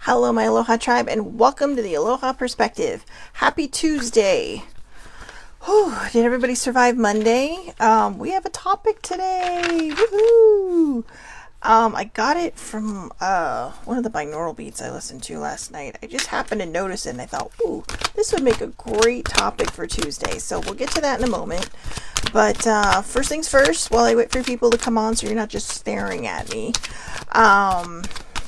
Hello, my Aloha tribe, and welcome to the Aloha Perspective. Happy Tuesday. Whew, did everybody survive Monday? We have a topic today. Woohoo! I got it from one of the binaural beats I listened to last night. I just happened to notice it, and I thought, ooh, this would make a great topic for Tuesday. So we'll get to that in a moment. But first things first, while I wait for people to come on so you're not just staring at me,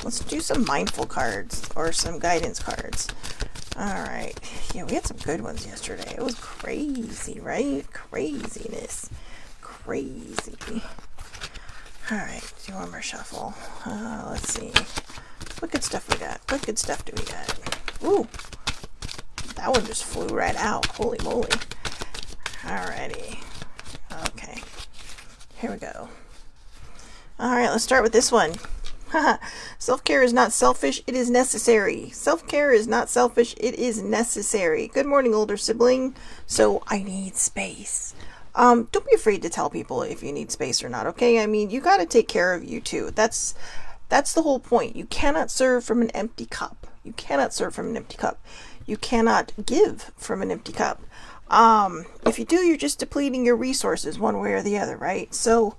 let's do some mindful cards or some guidance cards. Alright. Yeah, we had some good ones yesterday. It was crazy, right? Craziness. Crazy. Alright, do one more shuffle. Let's see. What good stuff we got? What good stuff do we got? Ooh. That one just flew right out. Holy moly. Alrighty. Okay. Here we go. Alright, let's start with this one. Self-care is not selfish, it is necessary. Self-care is not selfish, it is necessary. Good morning, older sibling. So, I need space. Don't be afraid to tell people if you need space or not, okay? I mean, you gotta take care of you too. That's the whole point. You cannot serve from an empty cup. You cannot serve from an empty cup. You cannot give from an empty cup. If you do, you're just depleting your resources one way or the other, right? So,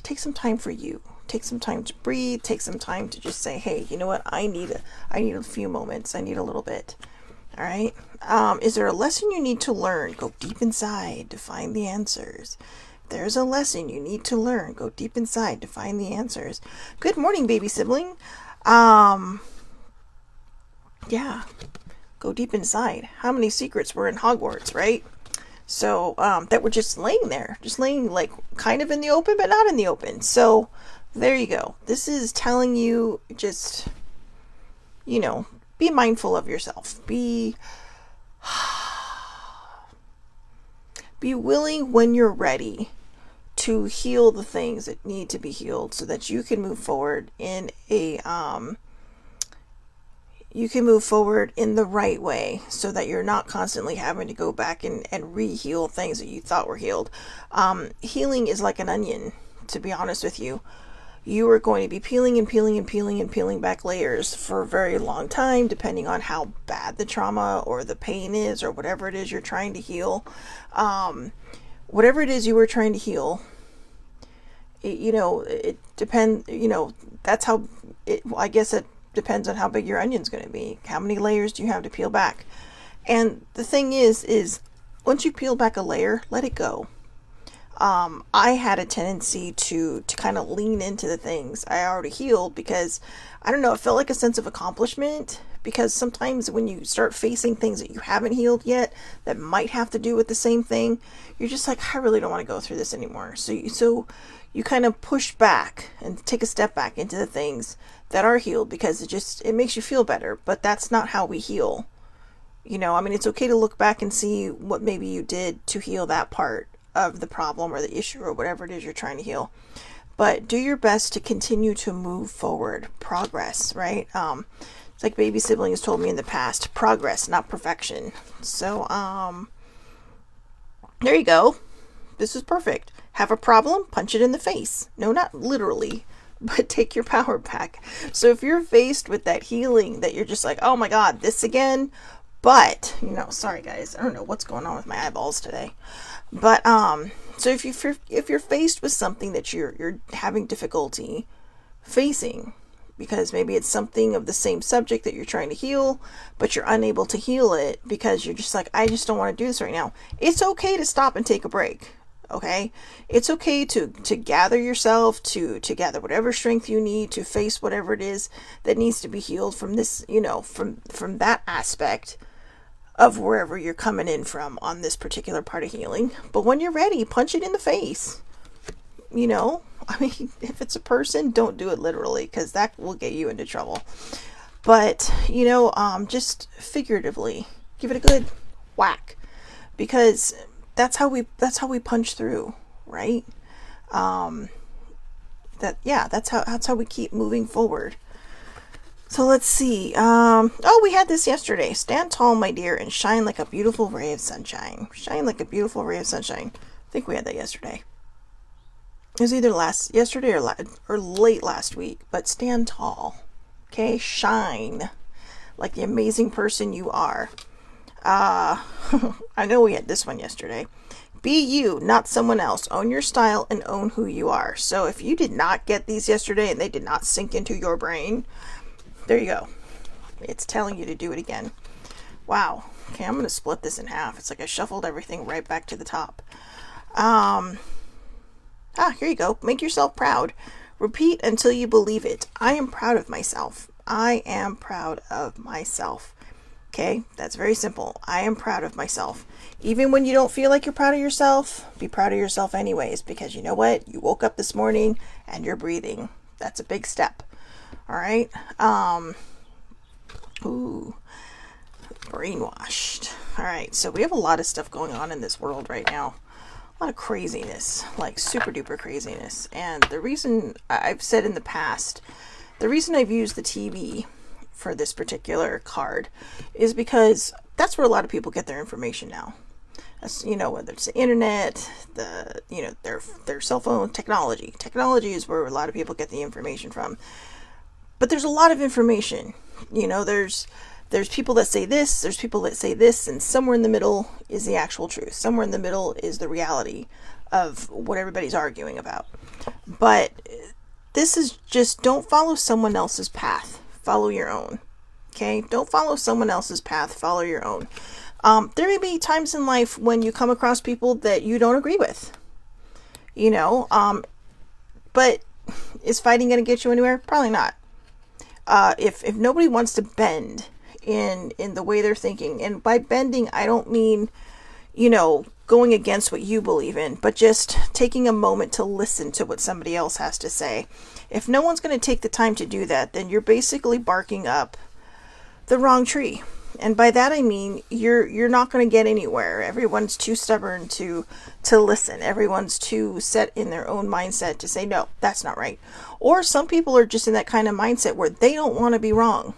take some time for you. Take some time to breathe. Take some time to just say, hey, you know what? I need a few moments. I need a little bit. All right. Is there a lesson you need to learn? Go deep inside to find the answers. If there's a lesson you need to learn, go deep inside to find the answers. Good morning, baby sibling. Yeah. Go deep inside. How many secrets were in Hogwarts, right? So, that were just laying there. Just laying, like, kind of in the open, but not in the open. So, there you go. This is telling you just, be mindful of yourself. Be willing when you're ready to heal the things that need to be healed so that you can move forward in the right way so that you're not constantly having to go back and re-heal things that you thought were healed. Healing is like an onion, to be honest with you. You are going to be peeling and peeling and peeling and peeling back layers for a very long time, depending on how bad the trauma or the pain is or whatever it is you're trying to heal. Whatever it is you were trying to heal, it depends, that's how, I guess it depends on how big your onion's going to be. How many layers do you have to peel back? And the thing is once you peel back a layer, let it go. I had a tendency to kind of lean into the things I already healed because, I don't know, it felt like a sense of accomplishment, because sometimes when you start facing things that you haven't healed yet that might have to do with the same thing, you're just like, I really don't want to go through this anymore. So you kind of push back and take a step back into the things that are healed because it makes you feel better, but that's not how we heal. It's okay to look back and see what maybe you did to heal that part of the problem or the issue or whatever it is you're trying to heal, but do your best to continue to move forward. Progress, right? It's like baby sibling has told me in the past, progress, not perfection. So there you go. This is perfect. Have a problem, punch it in the face. No, not literally, but take your power back. So if you're faced with that healing that you're just like, oh my god, this again, but sorry guys, I don't know what's going on with my eyeballs today. But so if you're faced with something that you're having difficulty facing, because maybe it's something of the same subject that you're trying to heal, but you're unable to heal it because you're just like, I just don't want to do this right now. It's okay to stop and take a break. Okay, it's okay to gather yourself, to gather whatever strength you need to face whatever it is that needs to be healed from this, from that aspect of wherever you're coming in from on this particular part of healing. But when you're ready, punch it in the face. If it's a person, don't do it literally, because that will get you into trouble. But, just figuratively, give it a good whack, because that's how we punch through, right? That's how we keep moving forward. So let's see. We had this yesterday. Stand tall, my dear, and shine like a beautiful ray of sunshine. Shine like a beautiful ray of sunshine. I think we had that yesterday. It was either yesterday or late last week. But stand tall. Okay, shine like the amazing person you are. I know we had this one yesterday. Be you, not someone else. Own your style and own who you are. So if you did not get these yesterday and they did not sink into your brain, there you go. It's telling you to do it again. Wow. Okay, I'm going to split this in half. It's like I shuffled everything right back to the top. Here you go. Make yourself proud. Repeat until you believe it. I am proud of myself. I am proud of myself. Okay, that's very simple. I am proud of myself. Even when you don't feel like you're proud of yourself, be proud of yourself anyways, because you know what? You woke up this morning and you're breathing. That's a big step. All right. Brainwashed. All right. So we have a lot of stuff going on in this world right now. A lot of craziness, like super duper craziness. And the reason I've said in the past, the reason I've used the TV for this particular card is because that's where a lot of people get their information now. As, whether it's the internet, their cell phone technology. Technology is where a lot of people get the information from. But there's a lot of information. There's people that say this, there's people that say this, and somewhere in the middle is the actual truth. Somewhere in the middle is the reality of what everybody's arguing about. But this is just, don't follow someone else's path. Follow your own. Okay? Don't follow someone else's path. Follow your own. There may be times in life when you come across people that you don't agree with. But is fighting going to get you anywhere? Probably not. If nobody wants to bend in the way they're thinking, and by bending, I don't mean, going against what you believe in, but just taking a moment to listen to what somebody else has to say. If no one's going to take the time to do that, then you're basically barking up the wrong tree. And by that I mean you're not going to get anywhere. Everyone's too stubborn to listen. Everyone's too set in their own mindset to say, no, that's not right. Or some people are just in that kind of mindset where they don't want to be wrong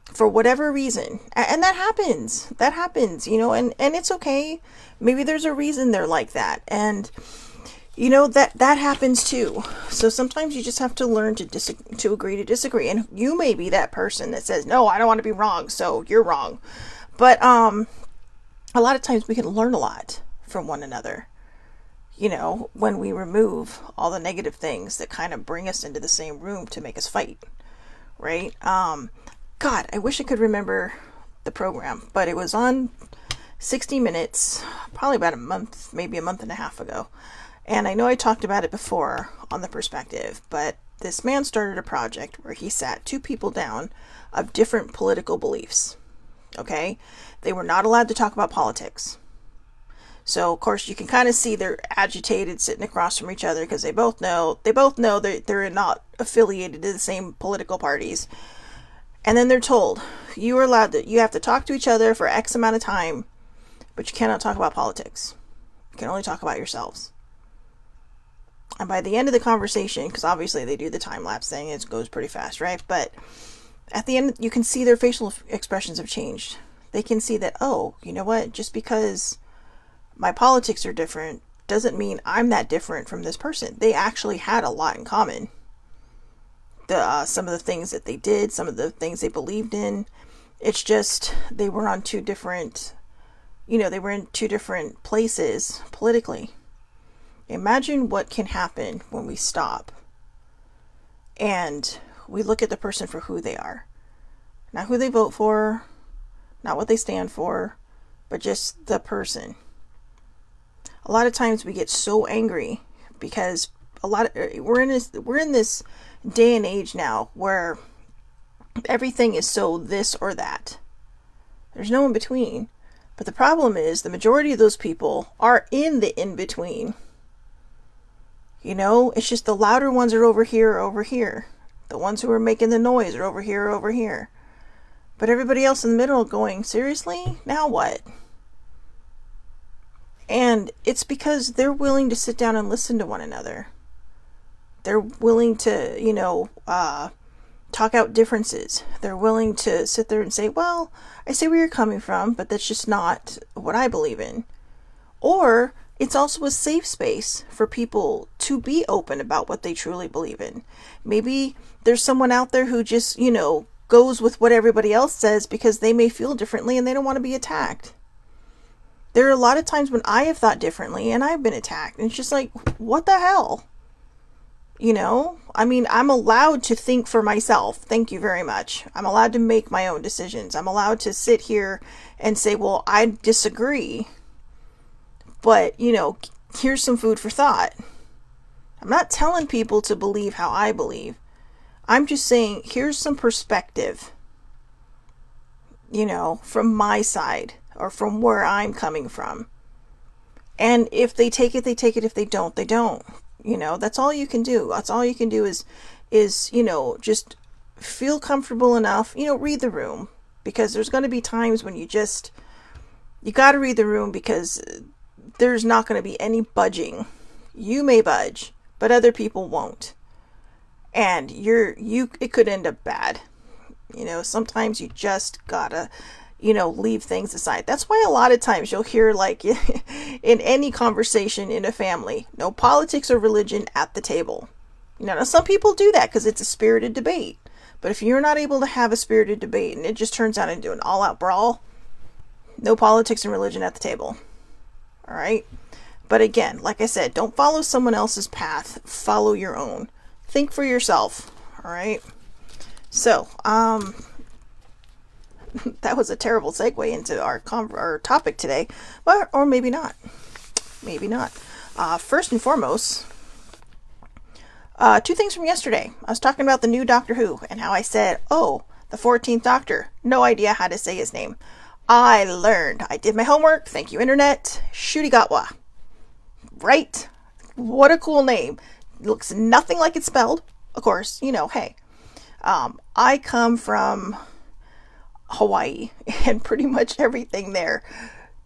for whatever reason. And that happens. And it's okay. Maybe there's a reason they're like that. And that happens too. So sometimes you just have to learn to agree to disagree. And you may be that person that says, no, I don't want to be wrong, so you're wrong. But a lot of times we can learn a lot from one another. When we remove all the negative things that kind of bring us into the same room to make us fight. Right? God, I wish I could remember the program, but it was on 60 Minutes, probably about a month, maybe a month and a half ago. And I know I talked about it before on the perspective, but this man started a project where he sat two people down of different political beliefs. Okay? They were not allowed to talk about politics. So, of course, you can kind of see they're agitated sitting across from each other because they both know that they're not affiliated to the same political parties. And then they're told, you have to talk to each other for X amount of time, but you cannot talk about politics. You can only talk about yourselves. And by the end of the conversation, because obviously they do the time lapse thing, it goes pretty fast, right? But at the end, you can see their facial expressions have changed. They can see that, oh, you know what? Just because my politics are different doesn't mean I'm that different from this person. They actually had a lot in common. Some of the things that they did, some of the things they believed in. It's just they were on two different, they were in two different places politically. Imagine what can happen when we stop and we look at the person for who they are. Not who they vote for, not what they stand for, but just the person. A lot of times we get so angry because we're in this day and age now where everything is so this or that. There's no in between. But the problem is the majority of those people are in the in between. It's just the louder ones are over here. The ones who are making the noise are over here. But everybody else in the middle going, seriously? Now what? And it's because they're willing to sit down and listen to one another. They're willing to, talk out differences. They're willing to sit there and say, well, I see where you're coming from, but that's just not what I believe in. Or it's also a safe space for people to be open about what they truly believe in. Maybe there's someone out there who just, goes with what everybody else says because they may feel differently and they don't want to be attacked. There are a lot of times when I have thought differently and I've been attacked. And it's just like, what the hell? I'm allowed to think for myself. Thank you very much. I'm allowed to make my own decisions. I'm allowed to sit here and say, well, I disagree. But, here's some food for thought. I'm not telling people to believe how I believe. I'm just saying, here's some perspective, from my side or from where I'm coming from. And if they take it, they take it. If they don't, they don't. That's all you can do. That's all you can do is, just feel comfortable enough, read the room, because there's going to be times when you got to read the room, because there's not going to be any budging. You may budge, but other people won't. And it could end up bad. Sometimes you just gotta, leave things aside. That's why a lot of times you'll hear, like, in any conversation in a family, no politics or religion at the table. Now some people do that because it's a spirited debate. But if you're not able to have a spirited debate and it just turns out into an all-out brawl, no politics and religion at the table. All right? But again, like I said, don't follow someone else's path. Follow your own. Think for yourself. All right? So, that was a terrible segue into our topic today, or maybe not. Maybe not. First and foremost, 2 things from yesterday. I was talking about the new Doctor Who and how I said, oh, the 14th Doctor. No idea how to say his name. I learned. I did my homework. Thank you, Internet. Shudigatwa. Right? What a cool name. It looks nothing like it's spelled. Of course, hey. I come from Hawaii, and pretty much everything there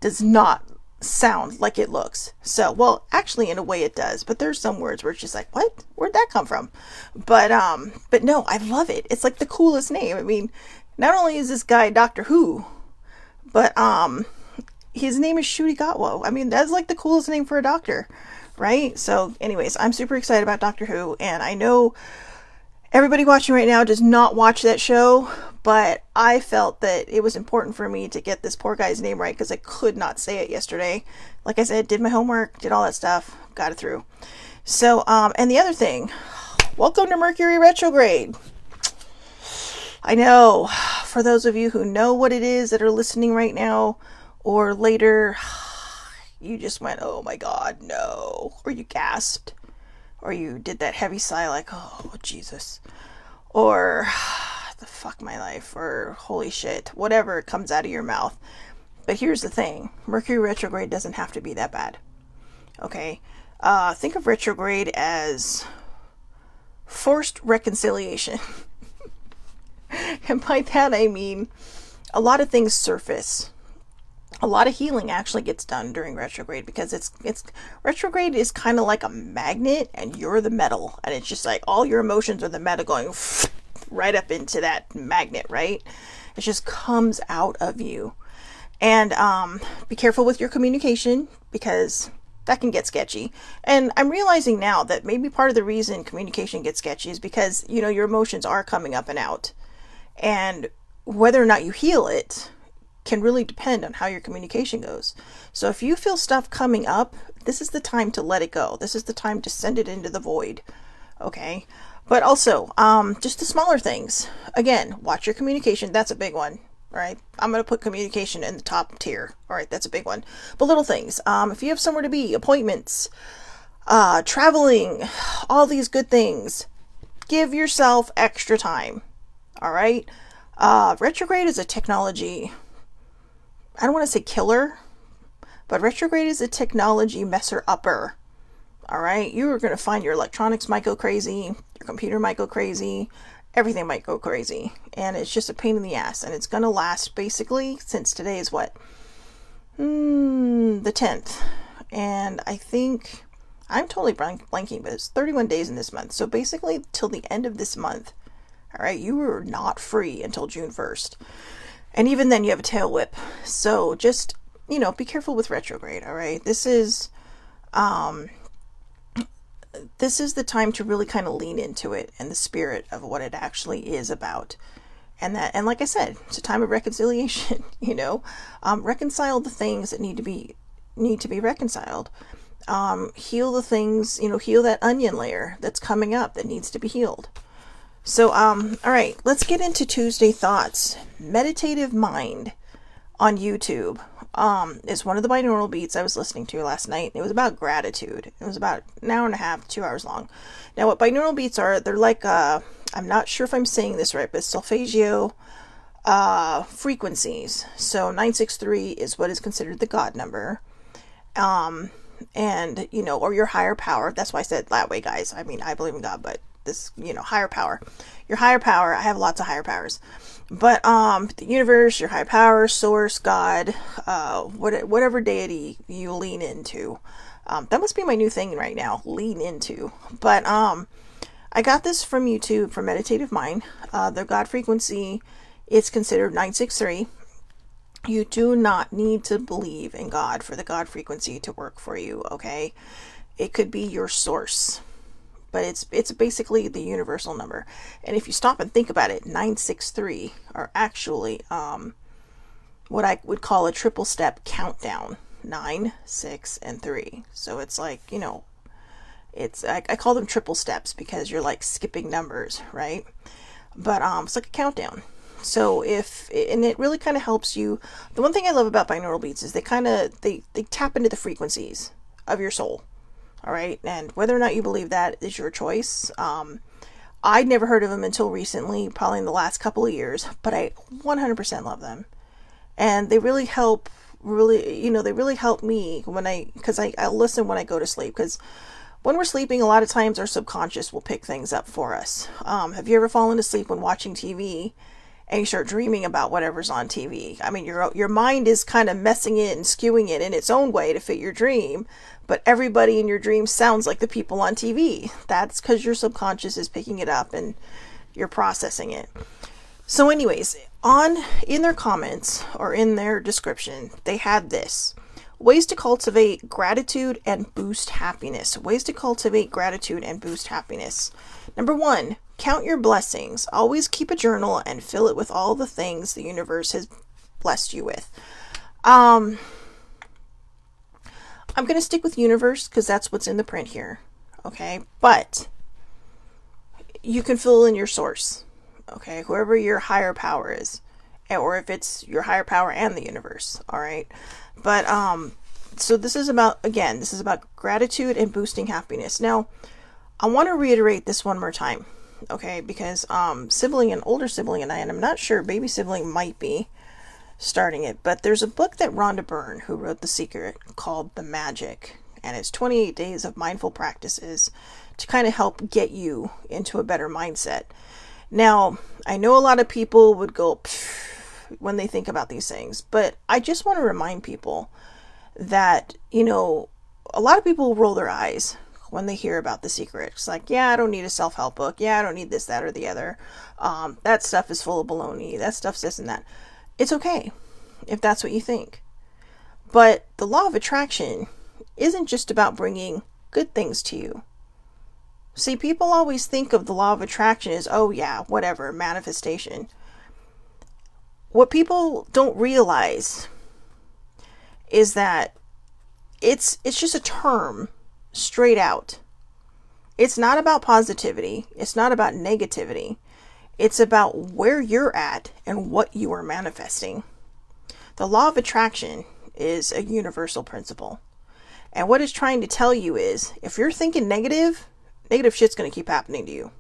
does not sound like it looks. So, well, actually in a way it does, but there's some words where it's just like, what? Where'd that come from? But no, I love it. It's like the coolest name. I mean, not only is this guy Doctor Who, but his name is Shudigatwa. I mean, that's like the coolest name for a doctor, right? So anyways, I'm super excited about Doctor Who, and I know everybody watching right now does not watch that show, but I felt that it was important for me to get this poor guy's name right because I could not say it yesterday. Like I said, did my homework, did all that stuff, got it through. So, and the other thing, welcome to Mercury Retrograde. I know, for those of you who know what it is that are listening right now or later, you just went, oh my God, no. Or you gasped. Or you did that heavy sigh like, oh, Jesus. Or, the fuck my life. Or, holy shit. Whatever comes out of your mouth. But here's the thing. Mercury retrograde doesn't have to be that bad. Okay? Think of retrograde as forced reconciliation. And by that I mean, a lot of things surface. A lot of healing actually gets done during retrograde because it's retrograde is kind of like a magnet and you're the metal, and it's just like all your emotions are the metal going right up into that magnet, right? It just comes out of you. And be careful with your communication because that can get sketchy. And I'm realizing now that maybe part of the reason communication gets sketchy is because, your emotions are coming up and out. And whether or not you heal it can really depend on how your communication goes. So if you feel stuff coming up, this is the time to let it go. This is the time to send it into the void. Okay? But also, just the smaller things. Again, watch your communication. That's a big one. All right? I'm going to put communication in the top tier. All right? That's a big one. But little things. If you have somewhere to be, appointments, traveling, all these good things, give yourself extra time. All right? Retrograde is a technology, I don't want to say killer, but retrograde is a technology messer-upper. All right? You are going to find your electronics might go crazy, your computer might go crazy, everything might go crazy. And it's just a pain in the ass. And it's going to last basically since today is what? The 10th. And I think, I'm totally blanking, but it's 31 days in this month. So basically till the end of this month. All right? You are not free until June 1st. And even then you have a tail whip. So just, be careful with retrograde, all right? This is, this is the time to really kind of lean into it and the spirit of what it actually is about. And like I said, it's a time of reconciliation, reconcile the things that need to be reconciled. Heal the things, heal that onion layer that's coming up that needs to be healed. So, all right, let's get into Tuesday thoughts. Meditative Mind on YouTube is one of the binaural beats I was listening to last night. It was about gratitude. It was about an hour and a half, 2 hours long. Now, what binaural beats are, they're like, I'm not sure if I'm saying this right, but solfeggio frequencies. So 963 is what is considered the God number. And, or your higher power. That's why I said that way, guys. I mean, I believe in God, but this, higher power. Your higher power, I have lots of higher powers. But the universe, your higher power, source, God, whatever deity you lean into. That must be my new thing right now, lean into. But I got this from YouTube, from Meditative Mind. The God frequency is considered 963. You do not need to believe in God for the God frequency to work for you, okay? It could be your source, but it's basically the universal number. And if you stop and think about it, 963 are actually what I would call a triple step countdown. 9, 6, and 3. So it's like, I call them triple steps because you're like skipping numbers, right? But it's like a countdown. So and it really kind of helps you. The one thing I love about binaural beats is they tap into the frequencies of your soul. All right. And whether or not you believe that is your choice. I'd never heard of them until recently, probably in the last couple of years, but I 100% love them. And they really help, they really help me because I listen when I go to sleep, because when we're sleeping, a lot of times our subconscious will pick things up for us. Have you ever fallen asleep when watching TV and you start dreaming about whatever's on TV? I mean, your mind is kind of messing it and skewing it in its own way to fit your dream, but everybody in your dream sounds like the people on TV. That's because your subconscious is picking it up and you're processing it. So anyways, in their comments or in their description, they had this: ways to cultivate gratitude and boost happiness. Ways to cultivate gratitude and boost happiness. Number 1, count your blessings. Always keep a journal and fill it with all the things the universe has blessed you with. I'm going to stick with universe because that's what's in the print here. Okay. But you can fill in your source. Okay. Whoever your higher power is, or if it's your higher power and the universe. All right. But, so this is about gratitude and boosting happiness. Now, I want to reiterate this one more time. Okay. Because, an older sibling and I'm not sure, baby sibling might be starting it, but there's a book that Rhonda Byrne, who wrote The Secret, called The Magic, and it's 28 days of mindful practices to kind of help get you into a better mindset. Now, I know a lot of people would go when they think about these things, but I just want to remind people that, a lot of people roll their eyes when they hear about The Secret. It's like, yeah, I don't need a self-help book. Yeah, I don't need this, that, or the other. That stuff is full of baloney. That stuff's this and that. It's okay if that's what you think. But the law of attraction isn't just about bringing good things to you. See, people always think of the law of attraction as, oh yeah, whatever, manifestation. What people don't realize is that it's just a term straight out. It's not about positivity. It's not about negativity. It's about where you're at and what you are manifesting. The law of attraction is a universal principle. And what it's trying to tell you is, if you're thinking negative shit's going to keep happening to you.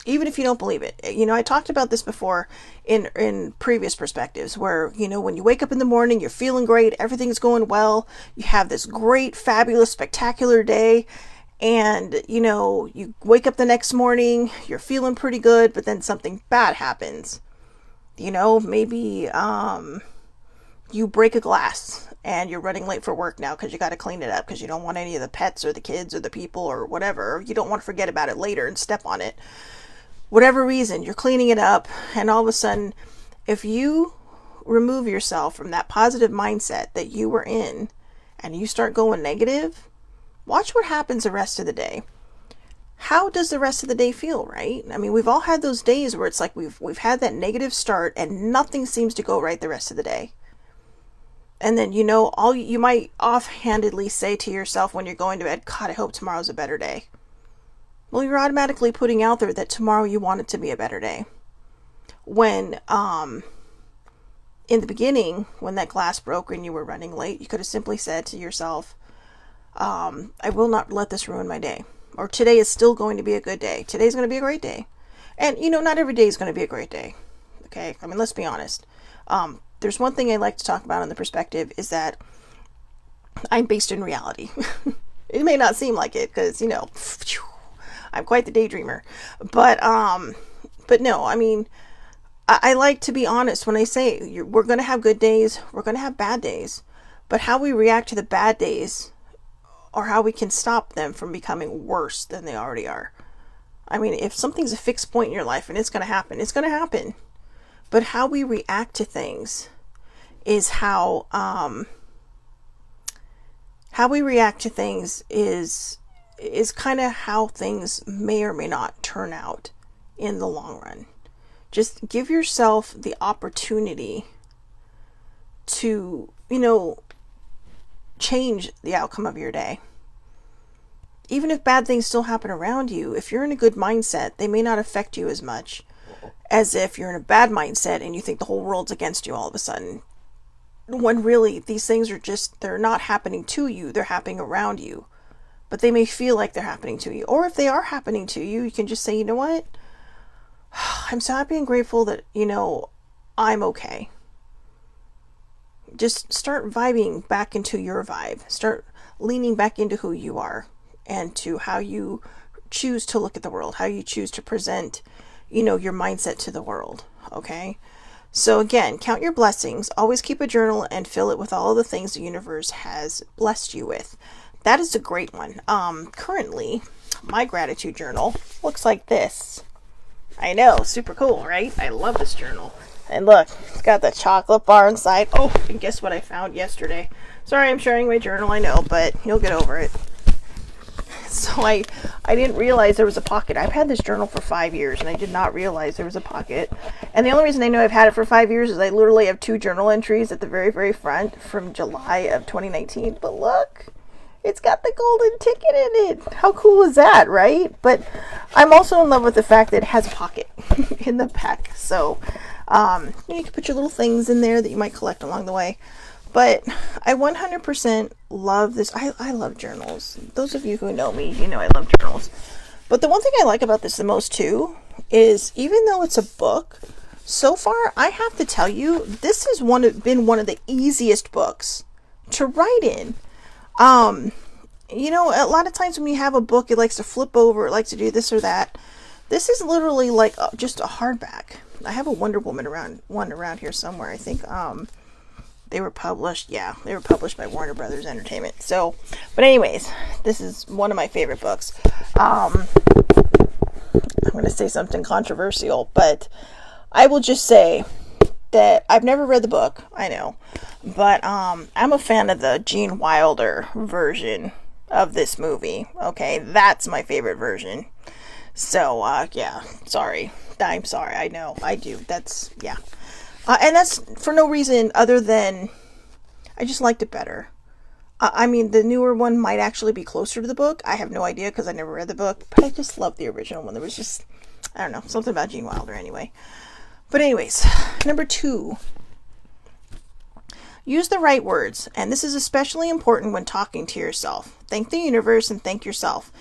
Even if you don't believe it. I talked about this before in previous perspectives where, when you wake up in the morning, you're feeling great, everything's going well, you have this great, fabulous, spectacular day. And, you wake up the next morning, you're feeling pretty good, but then something bad happens. Maybe you break a glass and you're running late for work now because you got to clean it up because you don't want any of the pets or the kids or the people or whatever. You don't want to forget about it later and step on it. Whatever reason, you're cleaning it up, and all of a sudden, if you remove yourself from that positive mindset that you were in and you start going negative, watch what happens the rest of the day. how does the rest of the day feel, right? I mean, we've all had those days where it's like we've had that negative start and nothing seems to go right the rest of the day. And then, all you might offhandedly say to yourself when you're going to bed, God, I hope tomorrow's a better day. Well, you're automatically putting out there that tomorrow you want it to be a better day. When, in the beginning, when that glass broke and you were running late, you could have simply said to yourself, I will not let this ruin my day. Or today is still going to be a good day. Today's going to be a great day. And, not every day is going to be a great day. Okay? I mean, let's be honest. There's one thing I like to talk about in the perspective is that I'm based in reality. It may not seem like it because, I'm quite the daydreamer. But no, I mean, I like to be honest when I say we're going to have good days, we're going to have bad days. But how we react to the bad days or how we can stop them from becoming worse than they already are. I mean, if something's a fixed point in your life and it's going to happen, it's going to happen. But how we react to things is how we react to things is kind of how things may or may not turn out in the long run. Just give yourself the opportunity to, change the outcome of your day. Even if bad things still happen around you, if you're in a good mindset, they may not affect you as much as if you're in a bad mindset and you think the whole world's against you all of a sudden. When really, these things are they're not happening to you, they're happening around you. But they may feel like they're happening to you. Or if they are happening to you, you can just say, you know what? I'm so happy and grateful that, I'm okay. Just start vibing back into your vibe. Start leaning back into who you are and to how you choose to look at the world, how you choose to present your mindset to the world. Okay. So again, count your blessings, always keep a journal and fill it with all of the things the universe has blessed you with. That is a great one. Currently my gratitude journal looks like this. I know, super cool, right? I love this journal. And look, it's got the chocolate bar inside. Oh, and guess what I found yesterday? Sorry, I'm sharing my journal, I know, but you'll get over it. So I didn't realize there was a pocket. I've had this journal for 5 years and I did not realize there was a pocket. And the only reason I know I've had it for 5 years is I literally have 2 journal entries at the very, very front from July of 2019. But look, it's got the golden ticket in it. How cool is that, right? But I'm also in love with the fact that it has a pocket in the back. So you can put your little things in there that you might collect along the way. But I 100% love this. I love journals. Those of you who know me, I love journals. But the one thing I like about this the most too is even though it's a book, so far I have to tell you, this has been one of the easiest books to write in. A lot of times when you have a book, it likes to flip over, it likes to do this or that. This is literally like just a hardback. I have a Wonder Woman around here somewhere. I think they were published by Warner Brothers Entertainment. So, but anyways, this is one of my favorite books. I'm going to say something controversial, but I will just say that I've never read the book, I know, but I'm a fan of the Gene Wilder version of this movie. Okay, that's my favorite version. So, yeah, sorry. I'm sorry, I know, I do. That's, yeah. And that's for no reason other than I just liked it better. I mean, the newer one might actually be closer to the book. I have no idea because I never read the book, but I just love the original one. There was just, I don't know, something about Gene Wilder anyway. But anyways, number 2. Use the right words, and this is especially important when talking to yourself. Thank the universe and thank yourself.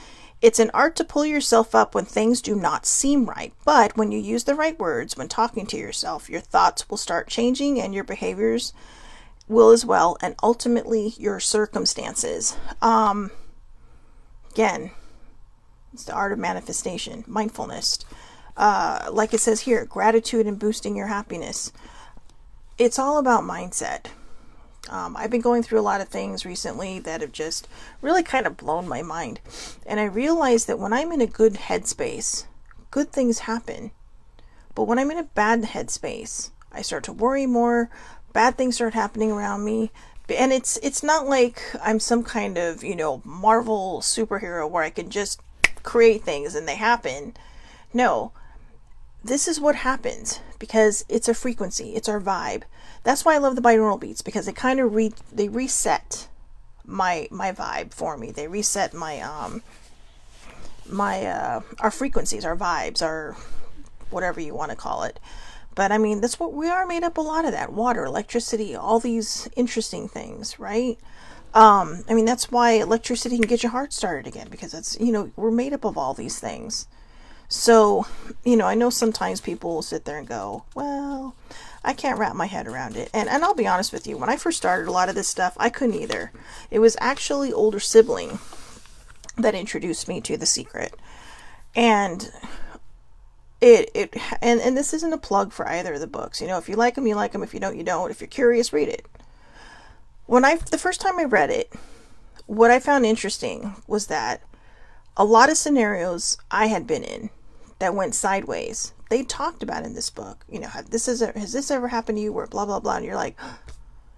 It's an art to pull yourself up when things do not seem right, but when you use the right words when talking to yourself, your thoughts will start changing and your behaviors will as well, and ultimately your circumstances. Again, it's the art of manifestation, mindfulness. Like it says here, gratitude and boosting your happiness. It's all about mindset. I've been going through a lot of things recently that have just really kind of blown my mind. And I realized that when I'm in a good headspace, good things happen. But when I'm in a bad headspace, I start to worry more, bad things start happening around me. And it's not like I'm some kind of, Marvel superhero where I can just create things and they happen. No, this is what happens because it's a frequency. It's our vibe. That's why I love the binaural beats, because they kind of they reset my vibe for me. They reset my our frequencies, our vibes, our whatever you want to call it. But I mean, that's what we are made up, a lot of that. Water, electricity, all these interesting things, right? I mean, that's why electricity can get your heart started again, because it's, we're made up of all these things. So, I know sometimes people will sit there and go, well, I can't wrap my head around it. And I'll be honest with you, when I first started a lot of this stuff, I couldn't either. It was actually older sibling that introduced me to The Secret. And and this isn't a plug for either of the books. If you like them, you like them. If you don't, you don't. If you're curious, read it. The first time I read it, what I found interesting was that a lot of scenarios I had been in that went sideways, they talked about in this book. Has this ever happened to you, where blah, blah, blah, and you're like,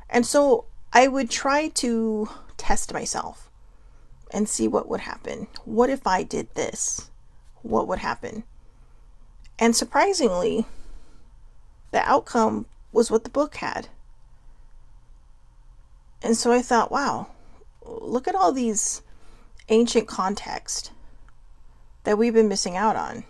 and so I would try to test myself and see what would happen. What if I did this? What would happen? And surprisingly, the outcome was what the book had. And so I thought, wow, look at all these ancient context that we've been missing out on.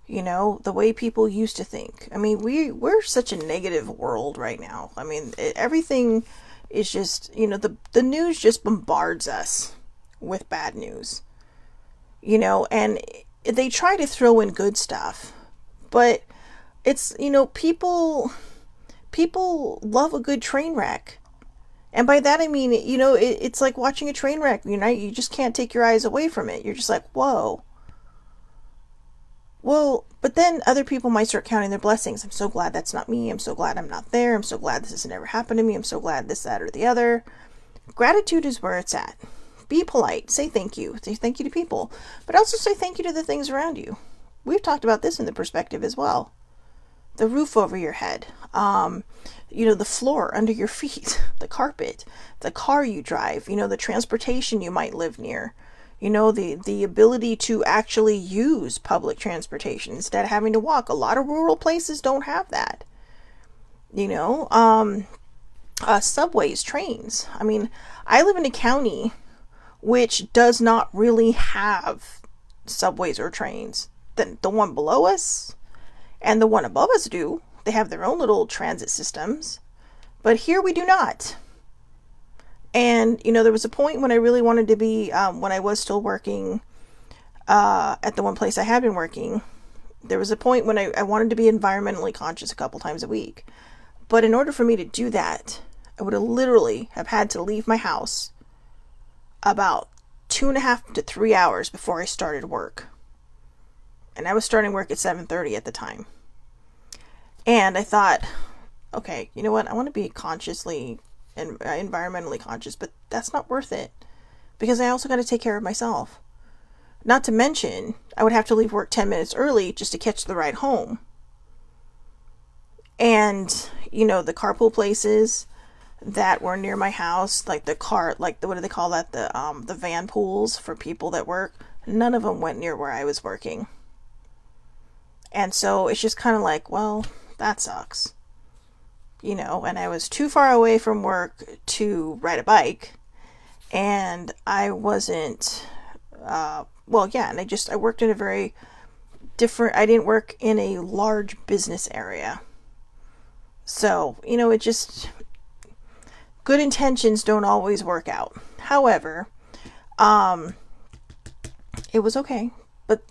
The way people used to think. I mean, we're such a negative world right now. I mean, everything is just, the news just bombards us with bad news. And they try to throw in good stuff, but it's, people love a good train wreck. And by that I mean, it's like watching a train wreck. You just can't take your eyes away from it. You're just like, whoa. Well, but then other people might start counting their blessings. I'm so glad that's not me. I'm so glad I'm not there. I'm so glad this has never happened to me. I'm so glad this, that, or the other. Gratitude is where it's at. Be polite. Say thank you. Say thank you to people. But also say thank you to the things around you. We've talked about this in the perspective as well. The roof over your head. The floor under your feet. The carpet. The car you drive. The transportation you might live near. The ability to actually use public transportation instead of having to walk. A lot of rural places don't have that. Subways, trains. I mean, I live in a county which does not really have subways or trains. The one below us and the one above us do. They have their own little transit systems. But here we do not. And, there was a point when I really wanted to be, when I was still working at the one place I had been working, there was a point when I wanted to be environmentally conscious a couple times a week. But in order for me to do that, I would have literally have had to leave my house about 2.5 to 3 hours before I started work. And I was starting work at 7:30 at the time. And I thought, okay, you know what? I want to be consciously and environmentally conscious, but that's not worth it because I also got to take care of myself. Not to mention, I would have to leave work 10 minutes early just to catch the ride home. And, the carpool places that were near my house, like what do they call that? The van pools for people that work. None of them went near where I was working. And so it's just kind of like, well, that sucks. And I was too far away from work to ride a bike. And I wasn't, and I worked in a very different, I didn't work in a large business area. So, good intentions don't always work out. However, it was okay. But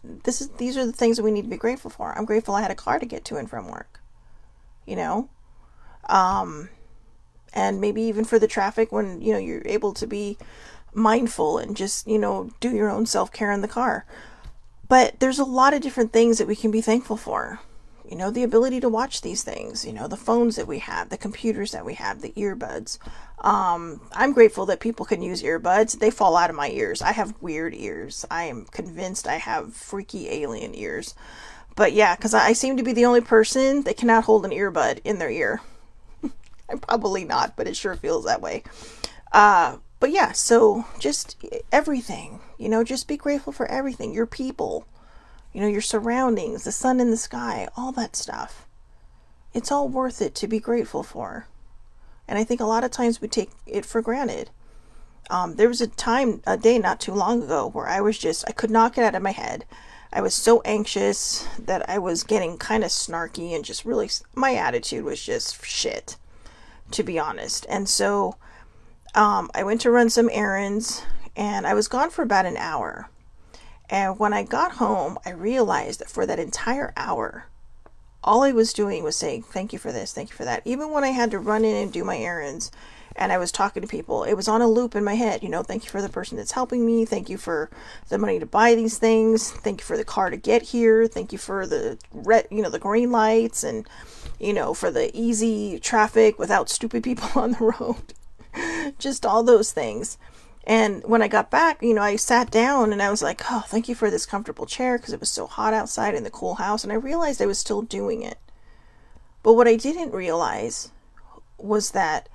these are the things that we need to be grateful for. I'm grateful I had a car to get to and from work. And maybe even for the traffic when, you're able to be mindful and just, do your own self-care in the car. But there's a lot of different things that we can be thankful for. The ability to watch these things, the phones that we have, the computers that we have, the earbuds. I'm grateful that people can use earbuds. They fall out of my ears. I have weird ears. I am convinced I have freaky alien ears. But yeah, because I seem to be the only person that cannot hold an earbud in their ear. I'm probably not, but it sure feels that way. But yeah, so just everything, just be grateful for everything. Your people, your surroundings, the sun in the sky, all that stuff. It's all worth it to be grateful for. And I think a lot of times we take it for granted. There was a day not too long ago where I could not get out of my head. I was so anxious that I was getting kind of snarky and just really, my attitude was just shit, to be honest. And so I went to run some errands and I was gone for about an hour. And when I got home, I realized that for that entire hour, all I was doing was saying, thank you for this, thank you for that. Even when I had to run in and do my errands and I was talking to people, it was on a loop in my head. Thank you for the person that's helping me. Thank you for the money to buy these things. Thank you for the car to get here. Thank you for the the green lights and, for the easy traffic without stupid people on the road. Just all those things. And when I got back, I sat down and I was like, oh, thank you for this comfortable chair because it was so hot outside in the cool house. And I realized I was still doing it. But what I didn't realize was that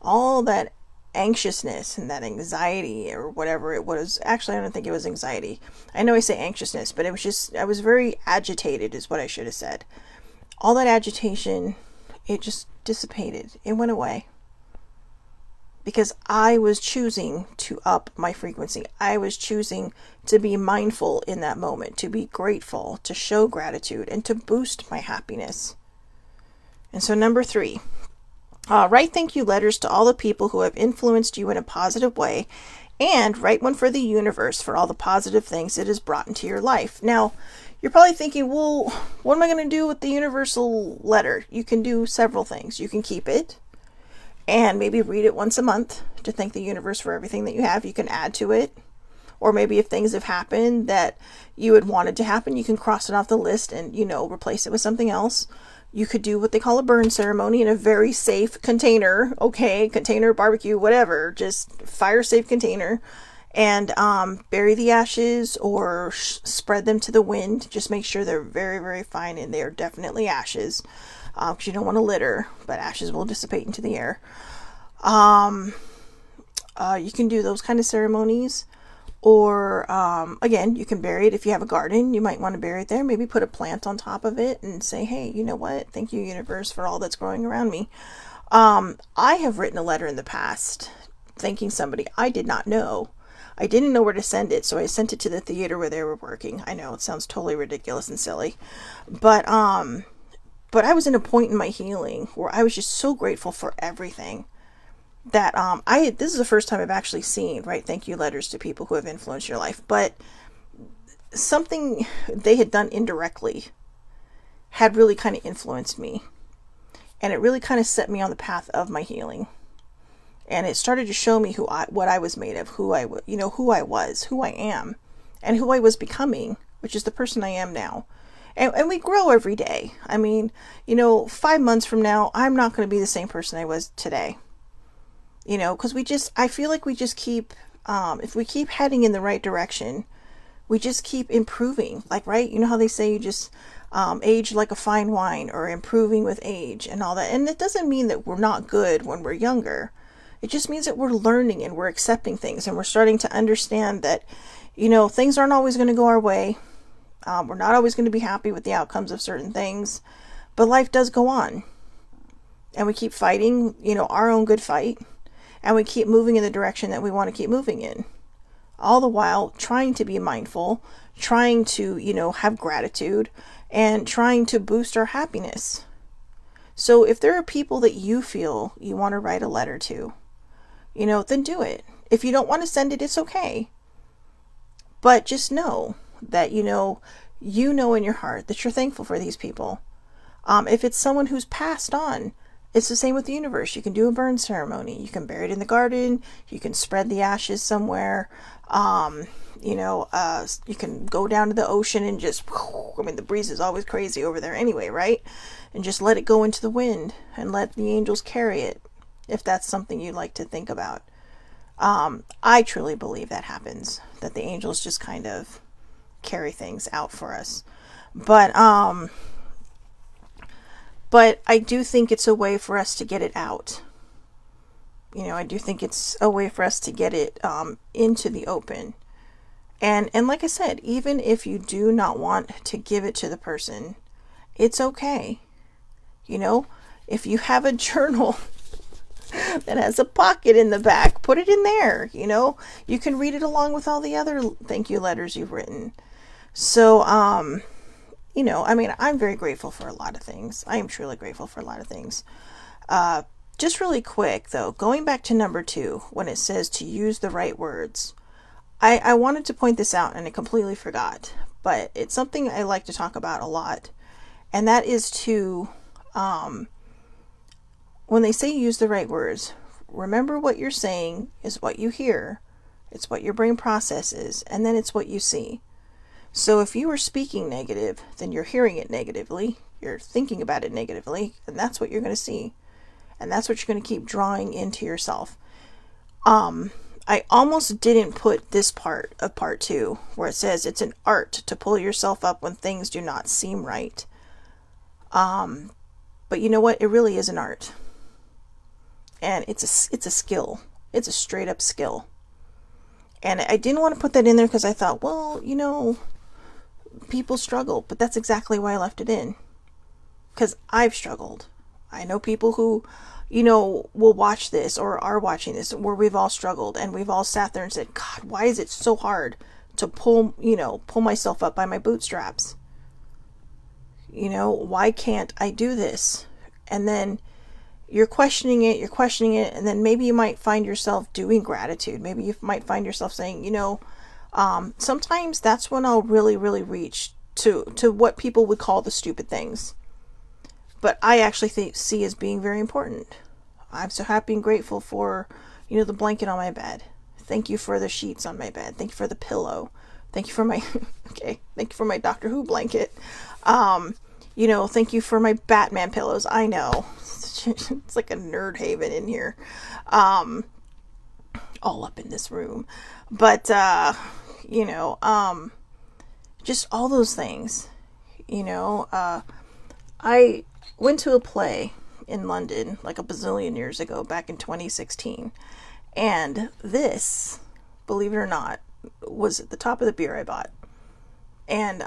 all that anxiousness and that anxiety or whatever it was, actually, I don't think it was anxiety. I know I say anxiousness, but it was just, I was very agitated is what I should have said. All that agitation, it just dissipated. It went away. Because I was choosing to up my frequency. I was choosing to be mindful in that moment, to be grateful, to show gratitude, and to boost my happiness. And so number 3, write thank you letters to all the people who have influenced you in a positive way, and write one for the universe for all the positive things it has brought into your life. Now, you're probably thinking, well, what am I going to do with the universal letter? You can do several things. You can keep it and maybe read it once a month to thank the universe for everything that you have. You can add to it. Or maybe if things have happened that you had wanted to happen, you can cross it off the list and, replace it with something else. You could do what they call a burn ceremony in a very safe container. Okay, container, barbecue, whatever. Just fire safe container. And bury the ashes or spread them to the wind. Just make sure they're very, very fine and they are definitely ashes. Because you don't want to litter, but ashes will dissipate into the air. You can do those kind of ceremonies. Or, again, you can bury it if you have a garden. You might want to bury it there. Maybe put a plant on top of it and say, hey, you know what? Thank you, universe, for all that's growing around me. I have written a letter in the past thanking somebody I did not know. I didn't know where to send it, so I sent it to the theater where they were working. I know it sounds totally ridiculous and silly. But I was in a point in my healing where I was just so grateful for everything that this is the first time I've actually seen write thank you letters to people who have influenced your life. But something they had done indirectly had really kind of influenced me. And it really kind of set me on the path of my healing. And it started to show me what I was made of, who I was, who I am, and who I was becoming, which is the person I am now. And we grow every day. I mean, 5 months from now, I'm not going to be the same person I was today. Because I feel like we just keep, if we keep heading in the right direction, we just keep improving. Like, right? You know how they say you just age like a fine wine, or improving with age and all that. And it doesn't mean that we're not good when we're younger. It just means that we're learning and we're accepting things and we're starting to understand that, things aren't always going to go our way. We're not always going to be happy with the outcomes of certain things, but life does go on. And we keep fighting, our own good fight. And we keep moving in the direction that we want to keep moving in. All the while trying to be mindful, trying to, have gratitude, and trying to boost our happiness. So if there are people that you feel you want to write a letter to, then do it. If you don't want to send it, it's okay. But just know that, in your heart that you're thankful for these people. If it's someone who's passed on, it's the same with the universe. You can do a burn ceremony. You can bury it in the garden. You can spread the ashes somewhere. You can go down to the ocean and just, the breeze is always crazy over there anyway, right? And just let it go into the wind and let the angels carry it, if that's something you'd like to think about. I truly believe that happens, that the angels just kind of carry things out for us. But I do think it's a way for us to get it out. I do think it's a way for us to get it into the open. And like I said, even if you do not want to give it to the person, it's okay. If you have a journal that has a pocket in the back, put it in there. You can read it along with all the other thank you letters you've written. So, I'm very grateful for a lot of things. I am truly grateful for a lot of things. Just really quick though, going back to number 2, when it says to use the right words, I wanted to point this out and I completely forgot, but it's something I like to talk about a lot. And that is to, when they say use the right words, remember what you're saying is what you hear. It's what your brain processes, and then it's what you see. So if you are speaking negative, then you're hearing it negatively, you're thinking about it negatively, and that's what you're going to see. And that's what you're going to keep drawing into yourself. I almost didn't put this part of part 2, where it says it's an art to pull yourself up when things do not seem right. But you know what? It really is an art. And it's a skill. It's a straight up skill. And I didn't want to put that in there because I thought, well, people struggle. But that's exactly why I left it in. Because I've struggled. I know people who, will watch this or are watching this where we've all struggled and we've all sat there and said, God, why is it so hard to pull myself up by my bootstraps? Why can't I do this? And then you're questioning it, and then maybe you might find yourself doing gratitude. Maybe you might find yourself saying, sometimes that's when I'll really, really reach to what people would call the stupid things. But I actually see as being very important. I'm so happy and grateful for, the blanket on my bed. Thank you for the sheets on my bed. Thank you for the pillow. Thank you for my, thank you for my Doctor Who blanket. Thank you for my Batman pillows. I know. It's like a nerd haven in here. All up in this room. But, just all those things. I went to a play in London like a bazillion years ago, back in 2016. And this, believe it or not, was at the top of the beer I bought. And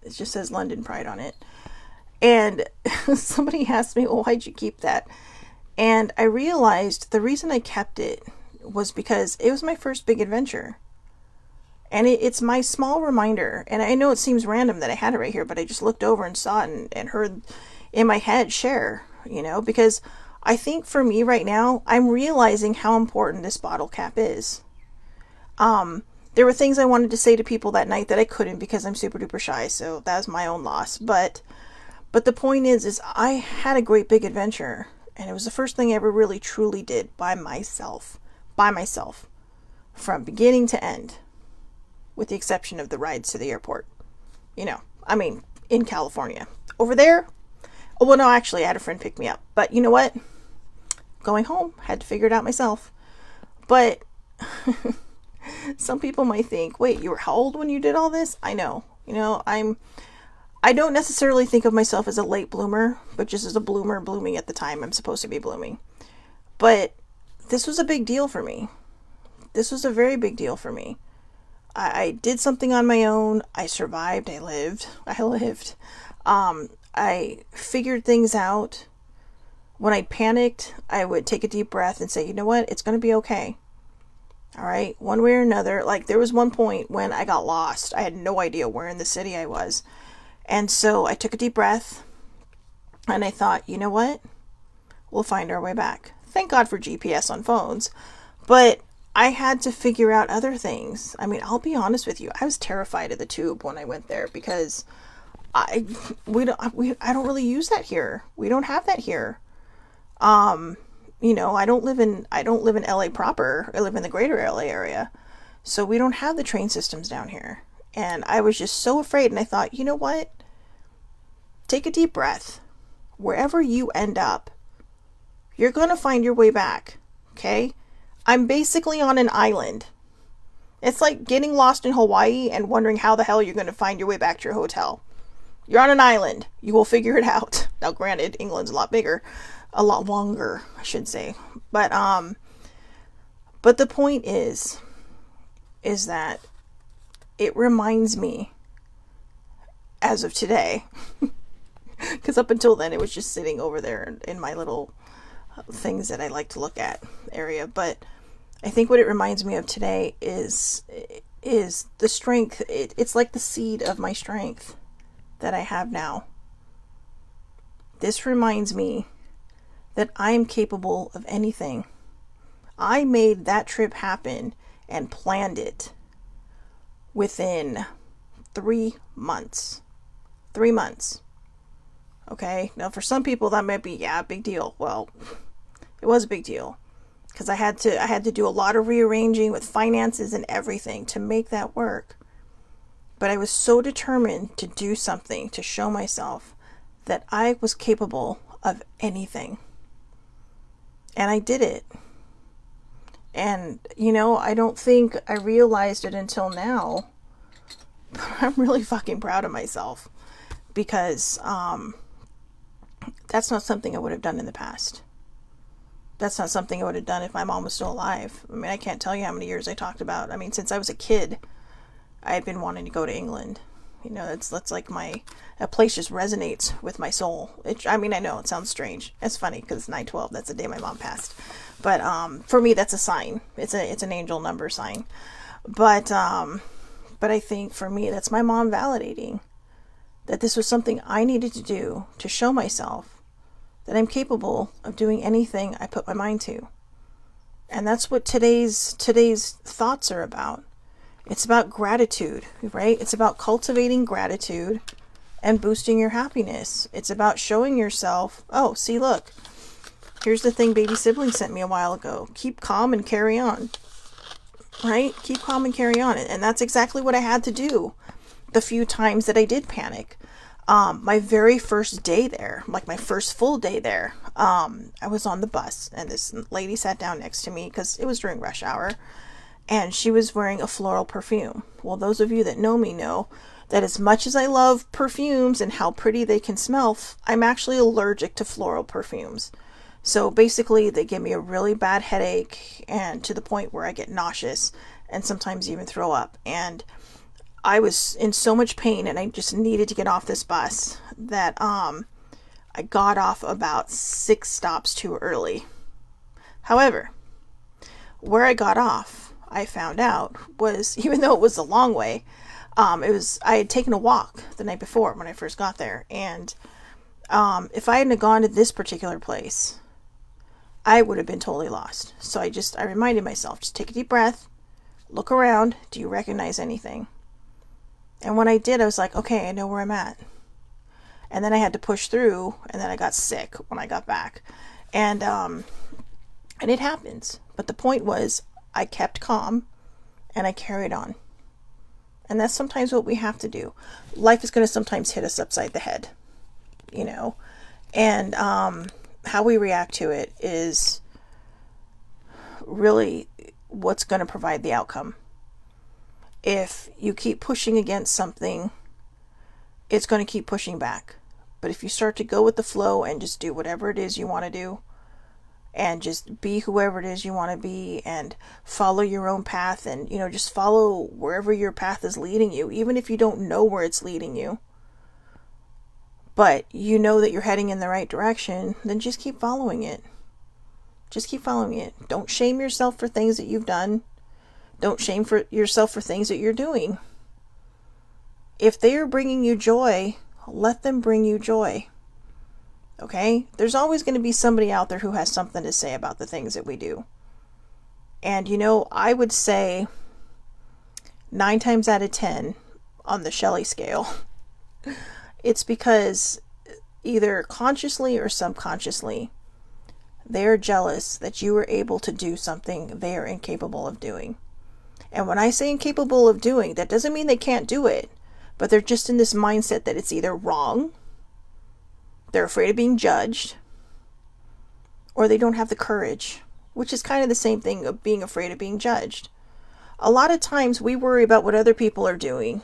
it just says London Pride on it. And somebody asked me, well, why'd you keep that? And I realized the reason I kept it was because it was my first big adventure. And it's my small reminder. And I know it seems random that I had it right here, but I just looked over and saw it and heard in my head share, because I think for me right now, I'm realizing how important this bottle cap is. There were things I wanted to say to people that night that I couldn't because I'm super duper shy. So that was my own loss. But the point is I had a great big adventure, and it was the first thing I ever really truly did by myself, from beginning to end, with the exception of the rides to the airport. In California. Over there, well, no, actually, I had a friend pick me up. But you know what? Going home, had to figure it out myself. But some people might think, wait, you were how old when you did all this? I know. I don't necessarily think of myself as a late bloomer, but just as a bloomer blooming at the time I'm supposed to be blooming. But this was a big deal for me. This was a very big deal for me. I did something on my own. I survived. I lived. I figured things out. When I panicked, I would take a deep breath and say, you know what? It's going to be okay. All right. One way or another. Like, there was one point when I got lost. I had no idea where in the city I was. And so I took a deep breath and I thought, you know what? We'll find our way back. Thank God for GPS on phones. But I had to figure out other things. I mean, I'll be honest with you. I was terrified of the tube when I went there because I don't really use that here. We don't have that here. I don't live in LA proper. I live in the greater LA area. So we don't have the train systems down here. And I was just so afraid. And I thought, you know what? Take a deep breath. Wherever you end up, you're going to find your way back. Okay? I'm basically on an island. It's like getting lost in Hawaii and wondering how the hell you're going to find your way back to your hotel. You're on an island. You will figure it out. Now, granted, England's a lot bigger. a lot longer, I should say. But the point is that it reminds me, as of today, because up until then it was just sitting over there in my little things that I like to look at area. But I think what it reminds me of today is the strength. It's like the seed of my strength that I have now. This reminds me that I am capable of anything. I made that trip happen and planned it within 3 months. 3 months. Okay? Now for some people that might be, yeah, big deal. Well, it was a big deal because I had to do a lot of rearranging with finances and everything to make that work. But I was so determined to do something to show myself that I was capable of anything. And I did it. And, I don't think I realized it until now, but I'm really fucking proud of myself because that's not something I would have done in the past. That's not something I would have done if my mom was still alive. I mean, I can't tell you how many years I talked about. I mean, since I was a kid, I had been wanting to go to England. That's like a place just resonates with my soul. I know it sounds strange. It's funny because it's 9/12. That's the day my mom passed. But for me, that's a sign. It's an angel number sign. But I think for me, that's my mom validating that this was something I needed to do to show myself that I'm capable of doing anything I put my mind to. And that's what today's thoughts are about. It's about gratitude, right? It's about cultivating gratitude and boosting your happiness. It's about showing yourself, oh, see, look, here's the thing baby sibling sent me a while ago. Keep calm and carry on, right? Keep calm and carry on. And that's exactly what I had to do the few times that I did panic. My very first day there, like my first full day there, I was on the bus and this lady sat down next to me because it was during rush hour. And she was wearing a floral perfume. Well, those of you that know me know that as much as I love perfumes and how pretty they can smell, I'm actually allergic to floral perfumes. So basically, they give me a really bad headache and to the point where I get nauseous and sometimes even throw up. And I was in so much pain and I just needed to get off this bus that I got off about 6 stops too early. However, where I got off, I found out was, even though it was a long way, I had taken a walk the night before when I first got there. And if I hadn't gone to this particular place, I would have been totally lost. So I reminded myself, just take a deep breath, look around. Do you recognize anything? And when I did, I was like, okay, I know where I'm at. And then I had to push through, and then I got sick when I got back. And it happens. But the point was, I kept calm and I carried on. And that's sometimes what we have to do. Life is going to sometimes hit us upside the head, and how we react to it is really what's going to provide the outcome. If you keep pushing against something, it's going to keep pushing back. But if you start to go with the flow and just do whatever it is you want to do, and just be whoever it is you want to be and follow your own path and, just follow wherever your path is leading you, even if you don't know where it's leading you. But you know that you're heading in the right direction, then just keep following it. Just keep following it. Don't shame yourself for things that you've done. Don't shame yourself for things that you're doing. If they are bringing you joy, let them bring you joy. Okay? There's always going to be somebody out there who has something to say about the things that we do. And I would say 9 times out of 10 on the Shelley scale, it's because either consciously or subconsciously, they are jealous that you were able to do something they are incapable of doing. And when I say incapable of doing, that doesn't mean they can't do it, but they're just in this mindset that it's either wrong, they're afraid of being judged, or they don't have the courage, which is kind of the same thing of being afraid of being judged. A lot of times we worry about what other people are doing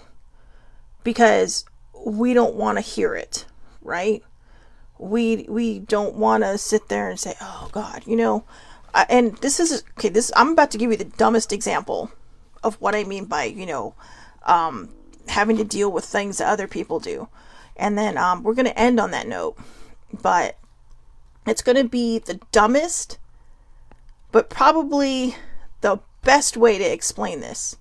because we don't want to hear it, right? we don't want to sit there and say, oh God, and this is, okay, I'm about to give you the dumbest example of what I mean by, having to deal with things that other people do. And then we're going to end on that note. But it's going to be the dumbest, but probably the best way to explain this.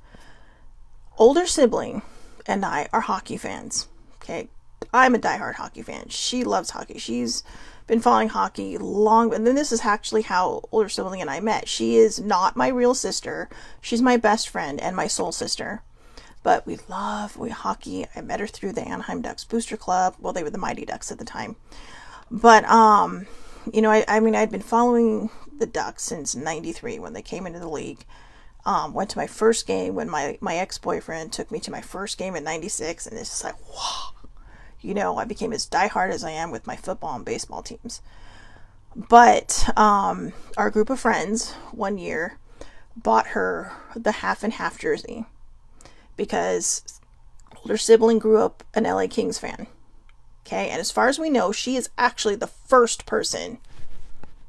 Older sibling and I are hockey fans. Okay. I'm a diehard hockey fan. She loves hockey. She's been following hockey long. And then this is actually how older sibling and I met. She is not my real sister. She's my best friend and my soul sister. But we hockey. I met her through the Anaheim Ducks Booster Club. Well, they were the Mighty Ducks at the time. But, I'd been following the Ducks since 93 when they came into the league. Went to my first game when my ex-boyfriend took me to my first game in 96. And it's just like, wow. I became as diehard as I am with my football and baseball teams. But our group of friends one year bought her the half and half jersey because older sibling grew up an LA Kings fan. Okay, and as far as we know, she is actually the first person.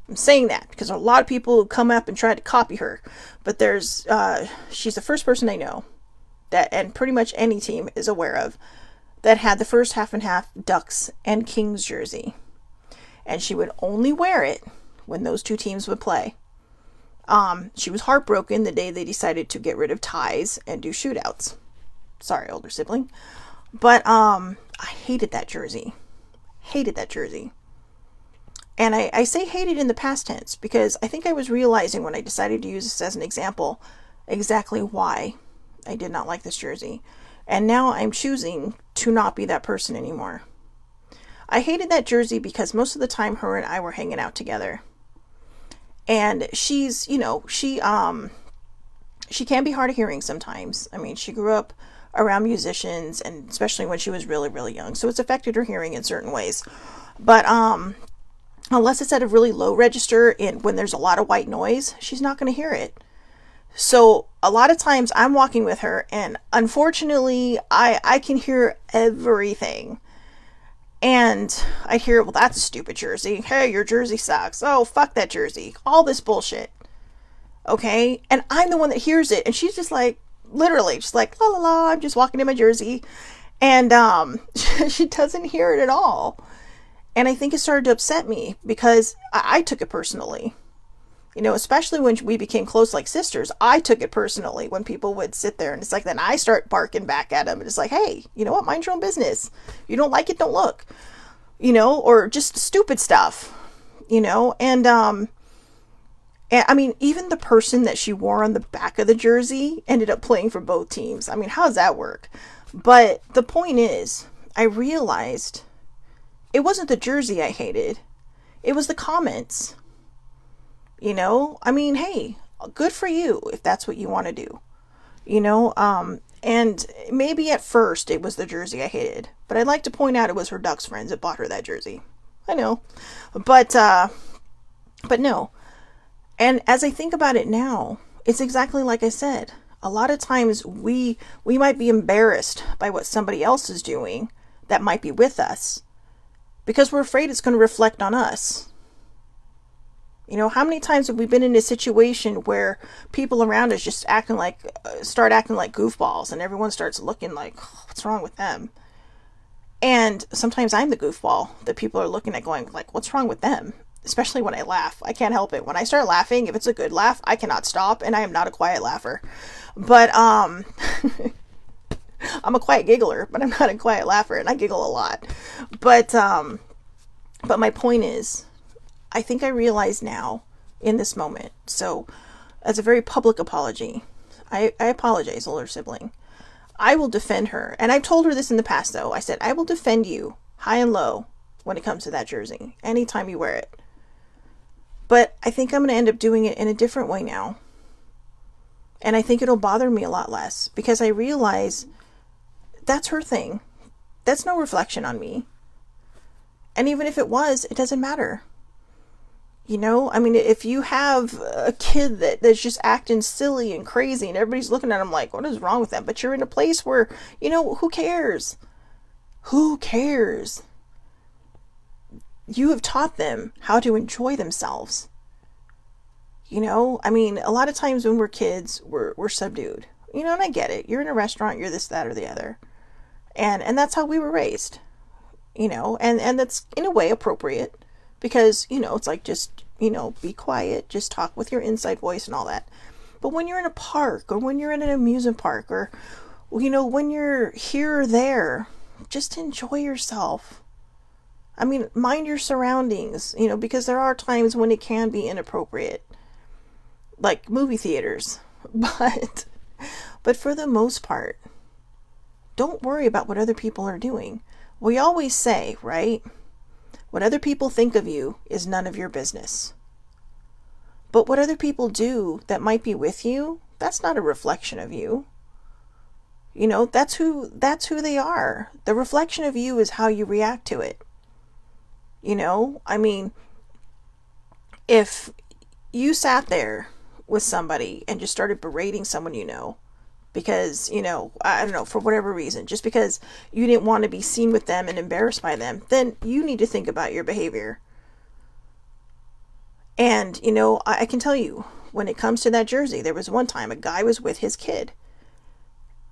I'm saying that because a lot of people come up and try to copy her, but she's the first person I know that, and pretty much any team is aware of, that had the first half and half Ducks and Kings jersey. And she would only wear it when those two teams would play. She was heartbroken the day they decided to get rid of ties and do shootouts. Sorry, older sibling. But I hated that jersey. Hated that jersey. And I say hated in the past tense because I think I was realizing when I decided to use this as an example exactly why I did not like this jersey. And now I'm choosing to not be that person anymore. I hated that jersey because most of the time her and I were hanging out together. And she's, she can be hard of hearing sometimes. I mean, she grew up around musicians, and especially when she was really, really young. So it's affected her hearing in certain ways. But unless it's at a really low register and when there's a lot of white noise, she's not going to hear it. So a lot of times I'm walking with her and unfortunately I can hear everything. And I hear, well, that's a stupid jersey. Hey, your jersey sucks. Oh, fuck that jersey. All this bullshit. Okay? And I'm the one that hears it. And she's just like, literally, just like, la la la, I'm just walking in my jersey. And she doesn't hear it at all. And I think it started to upset me because I took it personally. Especially when we became close like sisters, I took it personally when people would sit there and it's like, then I start barking back at them and it's like, hey, you know what? Mind your own business. You don't like it, don't look, or just stupid stuff, and I mean, even the person that she wore on the back of the jersey ended up playing for both teams. I mean, how does that work? But the point is, I realized it wasn't the jersey I hated. It was the comments. I mean, hey, good for you if that's what you want to do, and maybe at first it was the jersey I hated, but I'd like to point out it was her Ducks friends that bought her that jersey. I know, but no. And as I think about it now, it's exactly like I said. A lot of times we might be embarrassed by what somebody else is doing that might be with us because we're afraid it's going to reflect on us. How many times have we been in a situation where people around us just start acting like goofballs and everyone starts looking like, oh, what's wrong with them? And sometimes I'm the goofball that people are looking at going like, what's wrong with them? Especially when I laugh. I can't help it. When I start laughing, if it's a good laugh, I cannot stop, and I am not a quiet laugher. But I'm a quiet giggler, but I'm not a quiet laugher, and I giggle a lot. But my point is, I think I realize now in this moment. So as a very public apology, I apologize, older sibling. I will defend her. And I've told her this in the past, though. I said, I will defend you high and low when it comes to that jersey, anytime you wear it. But I think I'm going to end up doing it in a different way now. And I think it'll bother me a lot less because I realize that's her thing. That's no reflection on me. And even if it was, it doesn't matter. I mean, if you have a kid that's just acting silly and crazy and everybody's looking at them like, what is wrong with them? But you're in a place where, who cares? Who cares? you have taught them how to enjoy themselves. You know, I mean, a lot of times when we're kids, we're subdued. You know, and I get it. You're in a restaurant, you're this, that, or the other. And that's how we were raised. You know, and that's in a way appropriate because, you know, it's like just, you know, be quiet, just talk with your inside voice and all that. But when you're in a park or when you're in an amusement park or, you know, when you're here or there, just enjoy yourself. I mean, mind your surroundings, you know, because there are times when it can be inappropriate, like movie theaters. But for the most part, don't worry about what other people are doing. We always say, right? What other people think of you is none of your business. But what other people do that might be with you, that's not a reflection of you. You know, that's who they are. The reflection of you is how you react to it. You know, I mean, if you sat there with somebody and just started berating someone you know, because, you know, I don't know, for whatever reason, just because you didn't want to be seen with them and embarrassed by them, then you need to think about your behavior. And, you know, I can tell you, when it comes to that jersey, there was one time a guy was with his kid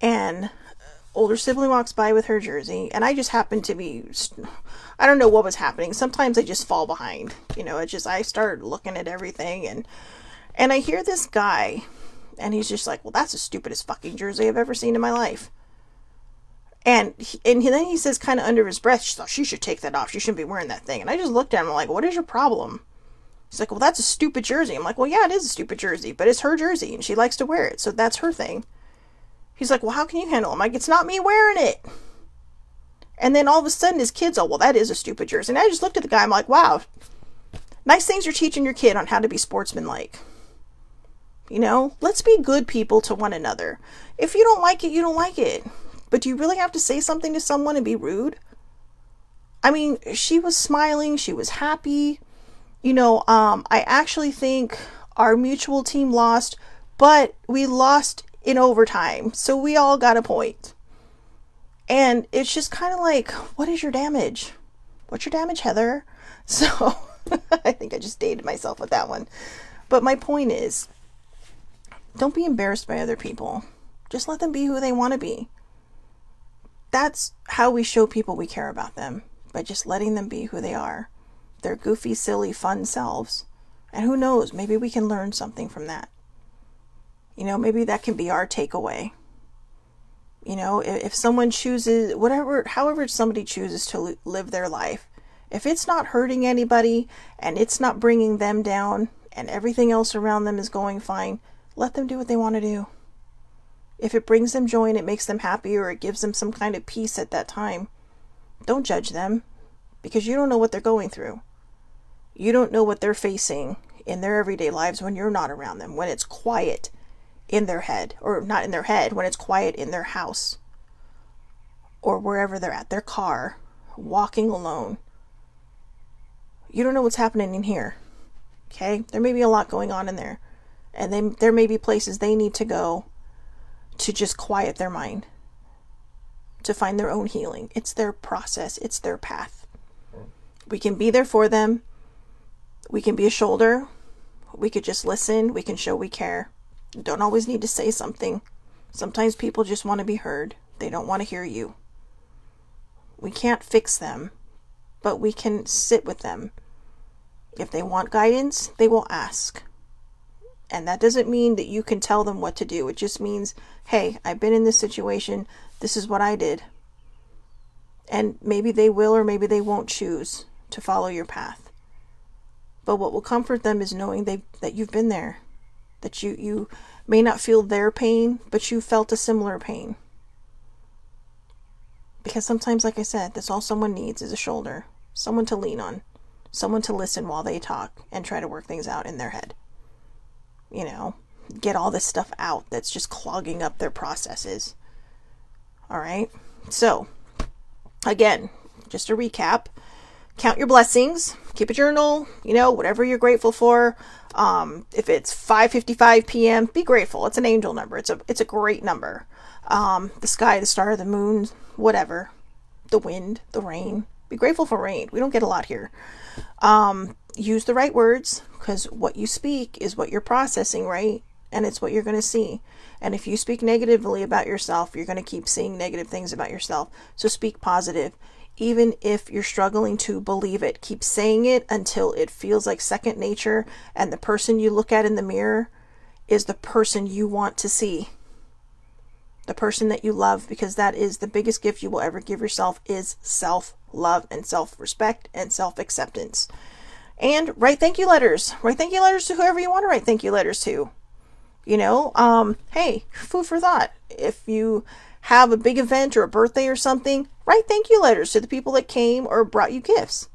and older sibling walks by with her jersey, and I just happened to be, I don't know what was happening. Sometimes I just fall behind, you know, I started looking at everything and I hear this guy. And he's just like, well, that's the stupidest fucking jersey I've ever seen in my life. And then he says kind of under his breath, she should take that off. She shouldn't be wearing that thing. And I just looked at him like, what is your problem? He's like, well, that's a stupid jersey. I'm like, well, yeah, it is a stupid jersey, but it's her jersey and she likes to wear it. So that's her thing. He's like, well, how can you handle it? I'm like, it's not me wearing it. And then all of a sudden his kid's, oh, well, that is a stupid jersey. And I just looked at the guy. I'm like, wow, nice things you're teaching your kid on how to be sportsmanlike. You know, let's be good people to one another. If you don't like it, you don't like it. But do you really have to say something to someone and be rude? I mean, she was smiling. She was happy. You know, I actually think our mutual team lost, but we lost in overtime. So we all got a point. And it's just kind of like, what is your damage? What's your damage, Heather? So I think I just dated myself with that one. But my point is, don't be embarrassed by other people. Just let them be who they want to be. That's how we show people we care about them, by just letting them be who they are. Their goofy, silly, fun selves. And who knows, maybe we can learn something from that. You know, maybe that can be our takeaway. You know, if someone chooses, however somebody chooses to live their life, if it's not hurting anybody and it's not bringing them down and everything else around them is going fine, let them do what they want to do. If it brings them joy and it makes them happy or it gives them some kind of peace at that time, don't judge them because you don't know what they're going through. You don't know what they're facing in their everyday lives when you're not around them, when it's quiet in their head, or not in their head, when it's quiet in their house or wherever they're at, their car, walking alone. You don't know what's happening in here. Okay? There may be a lot going on in there. And there may be places they need to go to just quiet their mind, to find their own healing. It's their process. It's their path. We can be there for them. We can be a shoulder. We could just listen. We can show we care. Don't always need to say something. Sometimes people just want to be heard. They don't want to hear you. We can't fix them, but we can sit with them. If they want guidance, they will ask. And that doesn't mean that you can tell them what to do. It just means, hey, I've been in this situation. This is what I did. And maybe they will or maybe they won't choose to follow your path. But what will comfort them is knowing that you've been there. That you may not feel their pain, but you felt a similar pain. Because sometimes, like I said, that's all someone needs is a shoulder. Someone to lean on. Someone to listen while they talk and try to work things out in their head. You know, get all this stuff out that's just clogging up their processes. All right. So, again, just a recap. Count your blessings. Keep a journal. You know, whatever you're grateful for. If it's 5:55 p.m., be grateful. It's an angel number. It's a great number. The sky, the star, the moon, whatever. The wind, the rain. Be grateful for rain. We don't get a lot here. Use the right words, because what you speak is what you're processing, right? And it's what you're going to see. And if you speak negatively about yourself, you're going to keep seeing negative things about yourself. So speak positive. Even if you're struggling to believe it, keep saying it until it feels like second nature, and the person you look at in the mirror is the person you want to see. The person that you love, because that is the biggest gift you will ever give yourself, is self-love and self-respect and self-acceptance. And write thank you letters. Write thank you letters to whoever you want to write thank you letters to. You know, hey, food for thought. If you have a big event or a birthday or something, write thank you letters to the people that came or brought you gifts.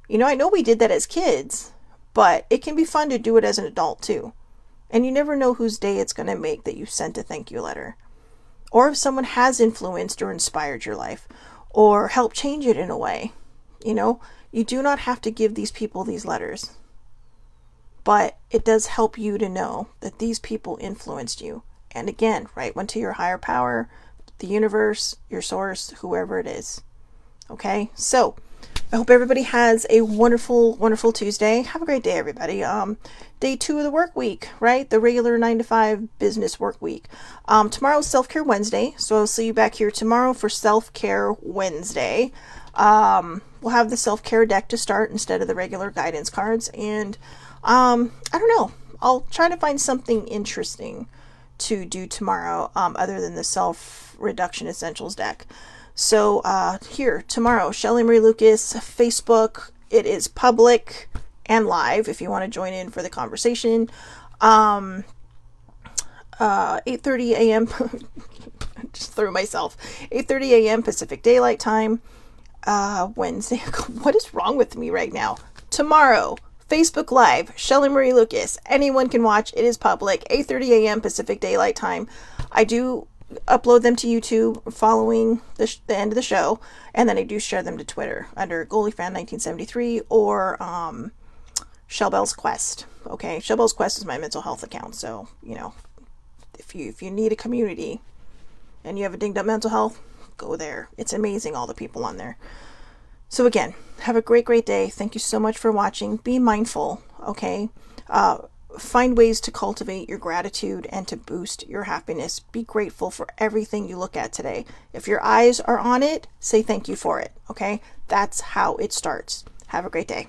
You know, I know we did that as kids, but it can be fun to do it as an adult too. And you never know whose day it's going to make that you sent a thank you letter. Or if someone has influenced or inspired your life, or helped change it in a way. You know, you do not have to give these people these letters. But it does help you to know that these people influenced you. And again, write one to your higher power, the universe, your source, whoever it is. Okay, so I hope everybody has a wonderful, wonderful Tuesday. Have a great day, everybody. Day 2 of the work week, right? The regular 9 to 5 business work week. Tomorrow's Self-Care Wednesday, so I'll see you back here tomorrow for Self-Care Wednesday. We'll have the self-care deck to start instead of the regular guidance cards, and I don't know. I'll try to find something interesting to do tomorrow, other than the self-reduction essentials deck. So here tomorrow, Shelly Marie Lucas, Facebook. It is public and live if you want to join in for the conversation. 8:30 a.m. just threw myself. 8:30 a.m. Pacific Daylight Time. Wednesday. What is wrong with me right now? Tomorrow, Facebook Live, Shelly Marie Lucas. Anyone can watch. It is public. 8:30 a.m. Pacific Daylight Time. I do upload them to YouTube following the end of the show, and then I do share them to Twitter under GoalieFan1973 or Shellbell's Quest. Okay, Shellbell's Quest is my mental health account, so you know, if you need a community and you have a dinged up mental health, go there. It's amazing, all the people on there. So again, have a great, great day. Thank you so much for watching. Be mindful, okay? Find ways to cultivate your gratitude and to boost your happiness. Be grateful for everything you look at today. If your eyes are on it, say thank you for it, okay? That's how it starts. Have a great day.